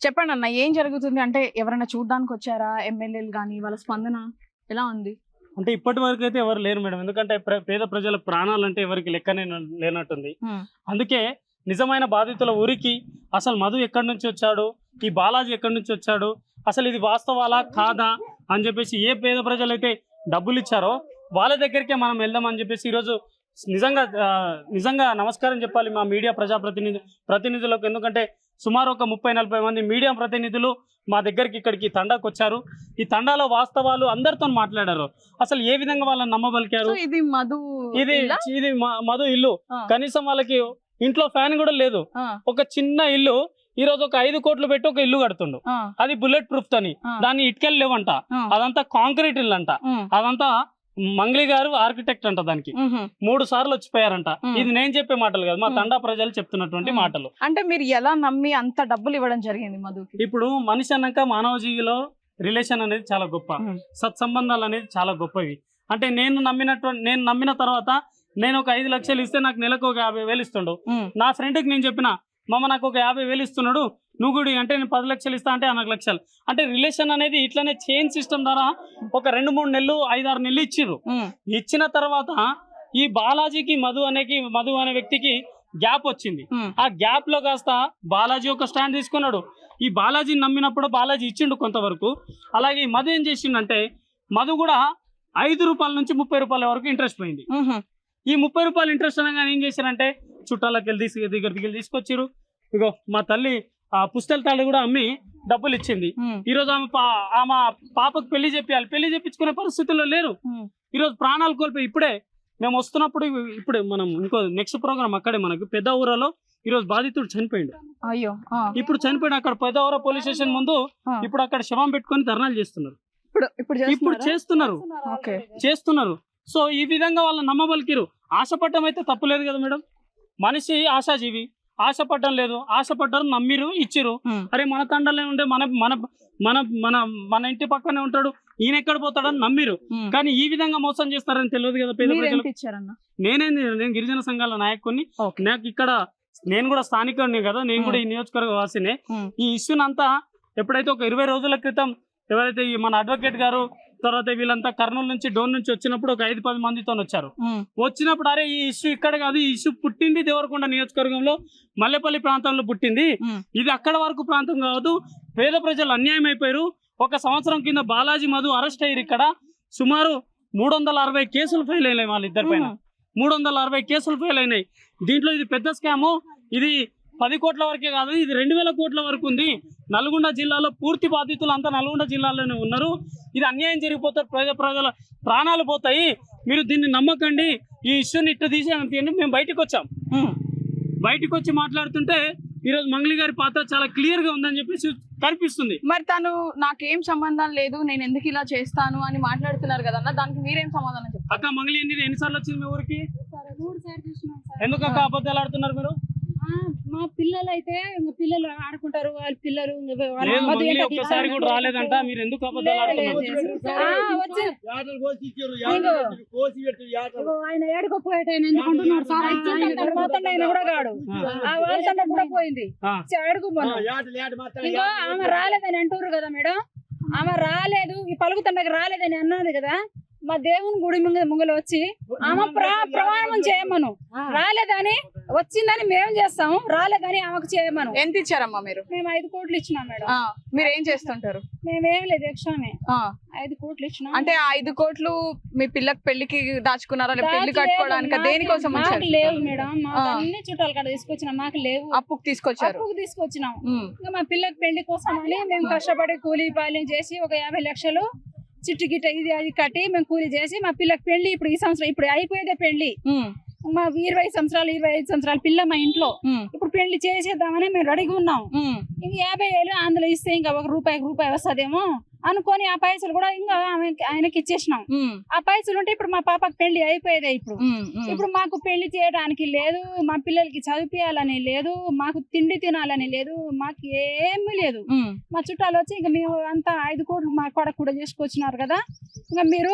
చెప్పండి అన్న, ఏం జరుగుతుంది? అంటే ఎవరైనా చూడడానికి వచ్చారా? ఎమ్మెల్యేలు గానీ వాళ్ళ స్పందన ఎలా ఉంది? అంటే ఇప్పటి వరకు అయితే ఎవరు లేరు మేడం. ఎందుకంటే పేద ప్రజల ప్రాణాలు అంటే ఎవరికి లెక్కనే లేనట్టుంది. అందుకే నిజమైన బాధితుల ఊరికి అసలు మధు ఎక్కడి నుంచి వచ్చాడు, ఈ బాలాజీ ఎక్కడి నుంచి వచ్చాడు, అసలు ఇది వాస్తవాలా కాదా అని చెప్పేసి ఏ పేద ప్రజలైతే డబ్బులు ఇచ్చారో వాళ్ళ దగ్గరికే మనం వెళ్దామని చెప్పేసి ఈరోజు నిజంగా నమస్కారం చెప్పాలి మా మీడియా ప్రతినిధులకు. ఎందుకంటే సుమారు ఒక 30-40 మంది మీడియా ప్రతినిధులు మా దగ్గరికి ఇక్కడికి తండాకు వచ్చారు. ఈ తండాలో వాస్తవాలు అందరితో మాట్లాడారు. అసలు ఏ విధంగా వాళ్ళని నమ్మబలికారు. ఇది మధు ఇల్లు. కనీసం వాళ్ళకి ఇంట్లో ఫ్యాన్ కూడా లేదు. ఒక చిన్న ఇల్లు ఈ రోజు ఒక 5 కోట్లు పెట్టి ఒక ఇల్లు కడుతుండు. అది బుల్లెట్ ప్రూఫ్ తోని. దాన్ని ఇటుకలు లేవంట. అదంతా కాంక్రీట్ ఇల్లు అంట. అదంతా మంగ్లీ గారు ఆర్కిటెక్ట్ అంట. దానికి 3 సార్లు వచ్చిపోయారంట. ఇది నేను చెప్పే మాటలు కాదు, మా తండా ప్రజలు చెప్తున్నటువంటి మాటలు. అంటే మీరు ఎలా నమ్మి అంత డబ్బులు ఇవ్వడం జరిగింది మధుకి? ఇప్పుడు మనిషి అన్నాక మానవ జీవిలో రిలేషన్ అనేది చాలా గొప్ప, సత్సంబంధాలు అనేది చాలా గొప్పవి. అంటే నేను నమ్మిన తర్వాత నేను ఒక 5 లక్షలు ఇస్తే నాకు నెలకు ఒక 50,000 ఇస్తుండు. నా ఫ్రెండ్కి నేను చెప్పిన మామ నాకు ఒక 50,000 ఇస్తున్నాడు, నువ్వు కూడా అంటే నేను 10 లక్షలు ఇస్తా అంటే 4 లక్షలు. అంటే రిలేషన్ అనేది ఇట్లానే చైన్ సిస్టమ్ ద్వారా ఒక 2-3 నెలలు 5-6 నెలలు ఇచ్చిర్రు. ఇచ్చిన తర్వాత ఈ బాలాజీకి మధు అనే వ్యక్తికి గ్యాప్ వచ్చింది. ఆ గ్యాప్ లో కాస్త బాలాజీ ఒక స్టాండ్ తీసుకున్నాడు. ఈ బాలాజీని నమ్మినప్పుడు బాలాజీ ఇచ్చిండు కొంతవరకు. అలాగే ఈ మధు ఏం చేసిండంటే మధు కూడా 5 రూపాయల నుంచి 30 రూపాయల వరకు ఇంట్రెస్ట్ పోయింది. ఈ 30 రూపాయలు ఇంట్రెస్ట్ అనగానే ఏం చేశారంటే చుట్టాలకి దగ్గరికి తీసుకొచ్చారు. ఇగో మా తల్లి ఆ పుస్తల తాడు కూడా అమ్మి డబ్బులు ఇచ్చింది. ఈ రోజు ఆమె పాపకు పెళ్లి చెప్పించుకునే పరిస్థితుల్లో లేరు. ఈ రోజు ప్రాణాలు కోల్పోయి ఇప్పుడే మేము వస్తున్నప్పుడు మనం ఇంకో నెక్స్ట్ ప్రోగ్రామ్ అక్కడే మనకు పెద్ద ఊరలో ఈ రోజు బాధితుడు చనిపోయిండు. అయ్యో, ఇప్పుడు చనిపోయిన అక్కడ పెద్ద ఊర పోలీస్ స్టేషన్ ముందు ఇప్పుడు అక్కడ శవం పెట్టుకొని ధర్నాలు చేస్తున్నారు. ఇప్పుడు చేస్తున్నారు. సో ఈ విధంగా వాళ్ళని నమ్మబలికిరు. ఆశపడ్డం అయితే తప్పులేదు కదా మేడం. మనిషి ఆశాజీవి, ఆశపడ్డం లేదు. ఆశపడ్డారు, నమ్మిరు, ఇచ్చిరు. అరే మన తండలే ఉండే మన మన మన మన మన ఇంటి పక్కనే ఉంటాడు, ఈయన ఎక్కడ పోతాడని నమ్మిరు. కానీ ఈ విధంగా మోసం చేస్తారని తెలియదు కదా పేద ప్రజలు. నేను గిరిజన సంఘాల నాయకుడిని. నాకు ఇక్కడ నేను కూడా స్థానికుడిని కదా, నేను కూడా ఈ నియోజకవర్గ వాసినే. ఈ ఇష్యూని అంతా ఎప్పుడైతే ఒక 20 రోజుల క్రితం ఎవరైతే మన అడ్వకేట్ గారు తర్వాత వీళ్ళంతా కర్నూలు నుంచి డోన్ నుంచి వచ్చినప్పుడు ఒక 5-10 మందితో వచ్చారు. వచ్చినప్పుడు అరే ఈ ఇష్యూ ఇక్కడ కాదు, ఈ ఇష్యూ పుట్టింది దేవరకొండ నియోజకవర్గంలో మల్లెపల్లి ప్రాంతంలో పుట్టింది, ఇది అక్కడ వరకు ప్రాంతం కాదు, పేద ప్రజలు అన్యాయం అయిపోయారు. 1 సంవత్సరం కింద బాలాజీ మధు అరెస్ట్ అయ్యారు. ఇక్కడ సుమారు 360 కేసులు ఫైల్ అయినాయి వాళ్ళిద్దరి పైన. 360 కేసులు ఫైల్ అయినాయి. దీంట్లో ఇది పెద్ద స్కాము. ఇది 10 కోట్ల వరకే కాదు, ఇది 2,000 కోట్ల వరకు ఉంది. నల్గొండ జిల్లాలో పూర్తి బాధితులు అంతా నల్గొండ జిల్లాలోనే ఉన్నారు. ఇది అన్యాయం జరిగిపోతారు, ప్రజల ప్రాణాలు పోతాయి. మీరు దీన్ని నమ్మకండి, ఈ ఇష్యూని ఇట్లా తీసేయండి. మేము బయటకు వచ్చి మాట్లాడుతుంటే ఈరోజు మంగ్లీ గారి పాత్ర చాలా క్లియర్ గా ఉందని చెప్పేసి కనిపిస్తుంది. మరి తను నాకేం సంబంధం లేదు, నేను ఎందుకు ఇలా చేస్తాను అని మాట్లాడుతున్నారు కదన్న, దానికి మీరేం సమాధానం చెప్తారు? అక్క మంగ్లీ ఎన్నిసార్లు వచ్చింది మీ ఊరికి? ఎందుకు అక్క అబద్ధాలు ఆడుతున్నారు మీరు? మా పిల్లలు అయితే పిల్లలు ఆడుకుంటారు, వాళ్ళ పిల్లలు ఒక్కసారి కూడా రాలేదంట. మీరు ఎందుకు అబద్ధాలు ఆడుతున్నారు? ఆయన ఏడుకోపోయేట ఎందుకుంటున్నాడు సార్, ఆయన కూడా కాడు వాళ్ళ కూడా పోయింది అడుగుమను. ఇంకో ఆమె రాలేదని అంటారు కదా మేడం, ఆమె రాలేదు ఈ పలుకుతండకి రాలేదని అన్నది కదా. మా దేవుని గుడి ముంగలు వచ్చి ఆమె ప్రమాణం చేయమను. రాలేదని వచ్చిందని మేము చేస్తాము, రాలేదని ఆమెకు చేయమను. ఎంత ఇచ్చారమ్మా మీరు? మేము 5 కోట్లు ఇచ్చినాం మేడం. మీరు ఏం చేస్తుంటారు? మేమేం లేదు, ఎక్స్ట్రామే 5 కోట్లు ఇచ్చినాం. అంటే 5 కోట్లు మీ పిల్లకి పెళ్లికి దాచుకున్నారా, పెళ్లి కట్టుకోవడానికి? దేనికోసం? లేవు మేడం, మాకు అన్ని చుట్టాలు కాడ తీసుకొచ్చినాం, మాకు లేవు. అప్పుకు తీసుకొచ్చినాం. ఇంకా మా పిల్లకి పెళ్లి కోసం అని మేము కష్టపడి కూలీ పాలన చేసి ఒక 50 లక్షలు చిట్టు గిట్ట ఇది అది కట్టి మేము కూలీ చేసి మా పిల్లకి పెళ్లి ఇప్పుడు ఈ సంవత్సరం ఇప్పుడు అయిపోయేదే పెళ్లి. మా 25 సంవత్సరాల పిల్ల మా ఇంట్లో ఇప్పుడు పెళ్లి చేసేద్దామని మేము రెడీగా ఉన్నాం. ఇంక 50,000 అందులో ఇస్తే ఇంకా 1 రూపాయి వస్తుందేమో అనుకొని ఆ పైసలు కూడా ఇంకా ఆయనకి ఇచ్చేసినాం. ఆ పైసలు ఉంటే ఇప్పుడు మా పాపకి పెళ్లి అయిపోయేదే. ఇప్పుడు మాకు పెళ్లి చేయడానికి లేదు, మా పిల్లలకి చదివించాలని లేదు, మాకు తిండి తినాలని లేదు, మాకు ఏమీ లేదు. మా చుట్టాలు వచ్చి ఇంకా మేము అంతా 5 కోట్లు మా కొడకు కూడా చేసుకొచ్చినారు కదా, ఇంకా మీరు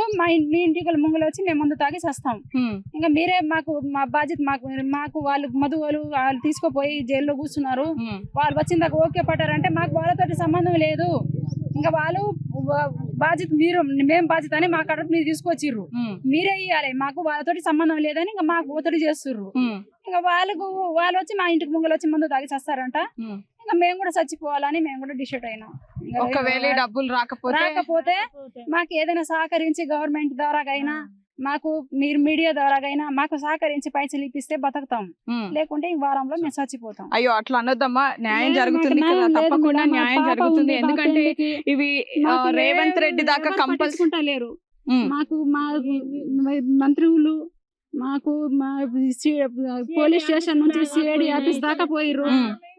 మీ ఇంటికి ముంగలు వచ్చి మేము ముందు తాగి చేస్తాం, ఇంకా మీరే మాకు మా బాధ్యత, మాకు వాళ్ళు మధువులు వాళ్ళు తీసుకుపోయి జైల్లో కూర్చున్నారు, వాళ్ళు వచ్చిన దాకా ఓకే పడ్డారంటే మాకు వాళ్ళతోటి సంబంధం లేదు. ఇంకా వాళ్ళు బాధ్యత మేము బాధ్యత అని మా కడుపు మీరు తీసుకొచ్చిర్రు, మీరే ఇవ్వాలి, మాకు వాళ్ళతోటి సంబంధం లేదని ఇంకా మాకు ఒత్తిడి చేస్తుర్రు. ఇంకా వాళ్ళు వచ్చి మా ఇంటికి ముంగలు వచ్చి ముందు తాగి చేస్తారంట. ఇంకా మేము కూడా చచ్చిపోవాలని మేము కూడా డిసైడ్ అయినాం. ఒకవేళ డబ్బులు రాకపోతే మాకు ఏదైనా సహకరించి గవర్నమెంట్ ద్వారాగైనా మాకు మీరు మీడియా ద్వారాగైనా మాకు సహకరించి పైసలు ఇప్పిస్తే బతుకుతాం, లేకుంటే ఈ వారంలో మేము చచ్చిపోతాం. అయ్యో అట్లా అనొద్దమ్మా, న్యాయం జరుగుతుంది కదా, తప్పకుండా న్యాయం జరుగుతుంది. ఎందుకంటే ఇవి రేవంత్ రెడ్డి దాకా కంపల్సరీ లేరు. మాకు మా మంత్రులు మాకు మా పోలీస్ స్టేషన్ నుంచి సిఐడి ఆఫీస్ దాకా పోయిర్రు.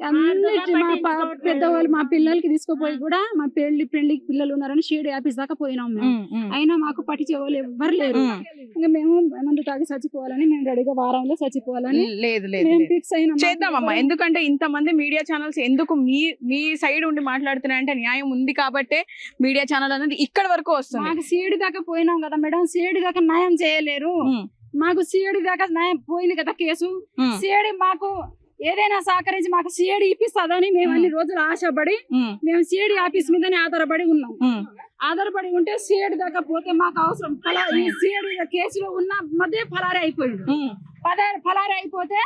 అన్నిటి మా పెద్దవాళ్ళు మా పిల్లలకి తీసుకుపోయి కూడా మా పెళ్లికి పిల్లలు ఉన్నారని సిఐడి ఆఫీస్ దాకా పోయినాం మేము. అయినా మాకు పట్టించేవాళ్ళు ఎవ్వరు లేరు. ఇంకా మేము మందు తాగి చచ్చిపోవాలని మేము రెడీగా వారంలో చచ్చిపోవాలని మేము ఫిక్స్ అయినా చేద్దామమ్మా. ఎందుకంటే ఇంతమంది మీడియా ఛానల్స్ ఎందుకు మీ సైడ్ ఉండి మాట్లాడుతున్నాయంటే న్యాయం ఉంది కాబట్టే మీడియా ఛానల్ అనేది ఇక్కడ వరకు వస్తుంది. మాకు సిఐడి దాకా పోయినాం కదా మేడం, సిఐడి దాకా న్యాయం చేయలేరు. మాకు సిఐడి దాకా న్యాయం పోయింది కదా కేసు. సిఐడి మాకు ఏదైనా సహకరించి మాకు సిఐడి ఇప్పిస్తుందని మేము అన్ని రోజులు ఆశపడి మేము సిఐడి ఆఫీస్ మీదనే ఆధారపడి ఉన్నాం. ఆధారపడి ఉంటే సిఐడి దాకా పోతే మాకు అవసరం ఈ సిఐడి కేసులో ఉన్న మధ్య ఫలారీ అయిపోయింది. ఫలారీ అయిపోతే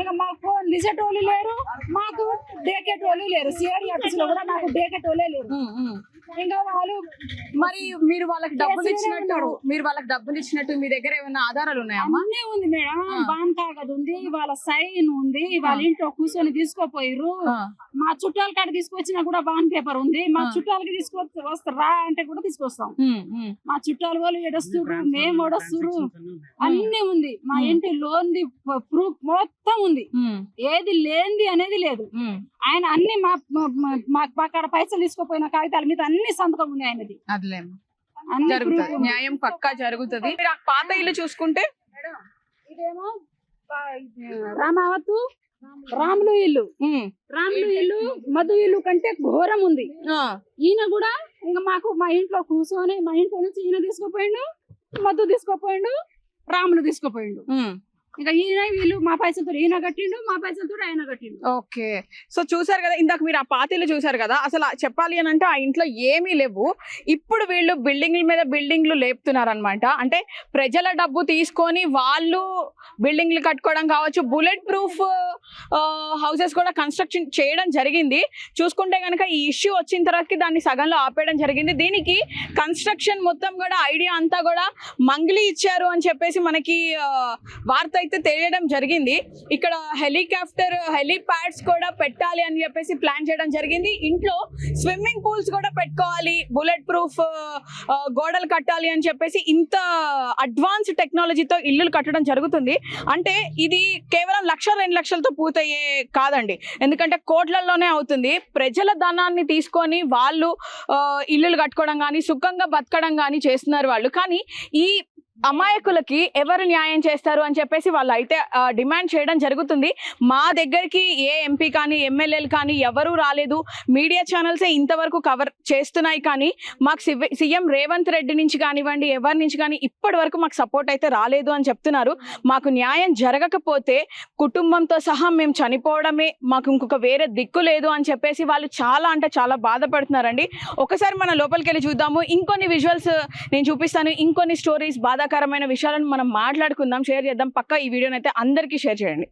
ఇక మాకు ఫోన్ లిసేటోళ్ళు లేరు, మాకు డేకేటోళ్ళు లేరు. సిఐడి ఆఫీస్ లో కూడా మాకు డేకేటోళ్ళే లేరు. ఇంకా వాళ్ళు మరి మీరు వాళ్ళకి డబ్బులు ఇచ్చినట్టు మీ దగ్గర ఏమైనా ఆధారాలు ఉన్నాయా? అన్నీ ఉంది మేడం, బాన్ కాగదు ఉంది, వాళ్ళ సైన్ ఉంది, వాళ్ళ ఇంట్లో కూర్చొని తీసుకోపోయిర్రు. మా చుట్టాల కాడ తీసుకొచ్చినా కూడా బాన్ పేపర్ ఉంది. మా చుట్టాలకి వస్తారా అంటే కూడా తీసుకొస్తాం. మా చుట్టాలు వాళ్ళు ఏడొస్తుర్రు, మేము ఏడొస్తుర్రు, అన్ని ఉంది. మా ఇంటి లోన్ ప్రూఫ్ మొత్తం ఉంది, ఏది లేనిది అనేది లేదు. ఆయన అన్ని మా కాడ పైసలు తీసుకుపోయిన కాగితాల మీద అన్ని సంతకం ఉంది ఆయనది. న్యాయం పక్కా జరుగుతుంది. పాత ఇల్లు చూసుకుంటే ఇదేమో రామావతు రాములు ఇల్లు మధు ఇల్లు కంటే ఘోరం ఉంది. ఈయన కూడా ఇంకా మాకు మా ఇంట్లో కూర్చొని మా ఇంట్లో నుంచి ఈయన తీసుకుపోయిండు, మధు తీసుకుపోయిండు, రాములు తీసుకుపోయిండు. ఇంకా ఈయన వీళ్ళు మా పైసలతో ఈయన కట్టిండు, మా పైసలతో ఆయన కట్టిండు. ఓకే, సో చూసారు కదా, ఇందాక మీరు ఆ పాతిళ్ళు చూసారు కదా. అసలు చెప్పాలి అని అంటే ఆ ఇంట్లో ఏమీ లేవు. ఇప్పుడు వీళ్ళు బిల్డింగ్ల మీద బిల్డింగ్లు లేపుతున్నారు అనమాట. అంటే ప్రజల డబ్బు తీసుకొని వాళ్ళు బిల్డింగ్లు కట్టుకోవడం కావచ్చు, బుల్లెట్ ప్రూఫ్ హౌసెస్ కూడా కన్స్ట్రక్షన్ చేయడం జరిగింది. చూసుకుంటే కనుక ఈ ఇష్యూ వచ్చిన తర్వాతకి దాన్ని సగంలో ఆపేయడం జరిగింది. దీనికి కన్స్ట్రక్షన్ మొత్తం కూడా ఐడియా అంతా కూడా మంగ్లీ ఇచ్చారు అని చెప్పేసి మనకి వార్త అయితే తెలియడం జరిగింది. ఇక్కడ హెలీప్యాడ్స్ కూడా పెట్టాలి అని చెప్పేసి ప్లాన్ చేయడం జరిగింది. ఇంట్లో స్విమ్మింగ్ పూల్స్ కూడా పెట్టుకోవాలి, బుల్లెట్ ప్రూఫ్ గోడలు కట్టాలి అని చెప్పేసి ఇంత అడ్వాన్స్ టెక్నాలజీతో ఇల్లులు కట్టడం జరుగుతుంది. అంటే ఇది కేవలం 1-2 లక్షలతో పూర్తయ్యే కాదండి, ఎందుకంటే కోట్లలోనే అవుతుంది. ప్రజల ధనాన్ని తీసుకొని వాళ్ళు ఇల్లులు కట్టుకోవడం కానీ సుఖంగా బతకడం కానీ చేస్తున్నారు వాళ్ళు. కానీ ఈ అమాయకులకి ఎవరు న్యాయం చేస్తారు అని చెప్పేసి వాళ్ళు అయితే డిమాండ్ చేయడం జరుగుతుంది. మా దగ్గరికి ఏ ఎంపీ కానీ ఎమ్మెల్యేలు కానీ ఎవరూ రాలేదు, మీడియా ఛానల్సే ఇంతవరకు కవర్ చేస్తున్నాయి. కానీ మాకు సీఎం రేవంత్ రెడ్డి నుంచి కానివ్వండి, ఎవరి నుంచి కానీ ఇప్పటి వరకు మాకు సపోర్ట్ అయితే రాలేదు అని చెప్తున్నారు. మాకు న్యాయం జరగకపోతే కుటుంబంతో సహా మేము చనిపోవడమే, మాకు ఇంకొక వేరే దిక్కు లేదు అని చెప్పేసి వాళ్ళు చాలా అంటే చాలా బాధపడుతున్నారండి. ఒకసారి మన లోపలికి వెళ్ళి చూద్దాము. ఇంకొన్ని విజువల్స్ నేను చూపిస్తాను, ఇంకొన్ని స్టోరీస్ బాధాకరమైన విషయాలను మనం మాట్లాడుకుందాం, షేర్ చేద్దాం. పక్కా ఈ వీడియోని అయితే అందరికీ షేర్ చేయండి.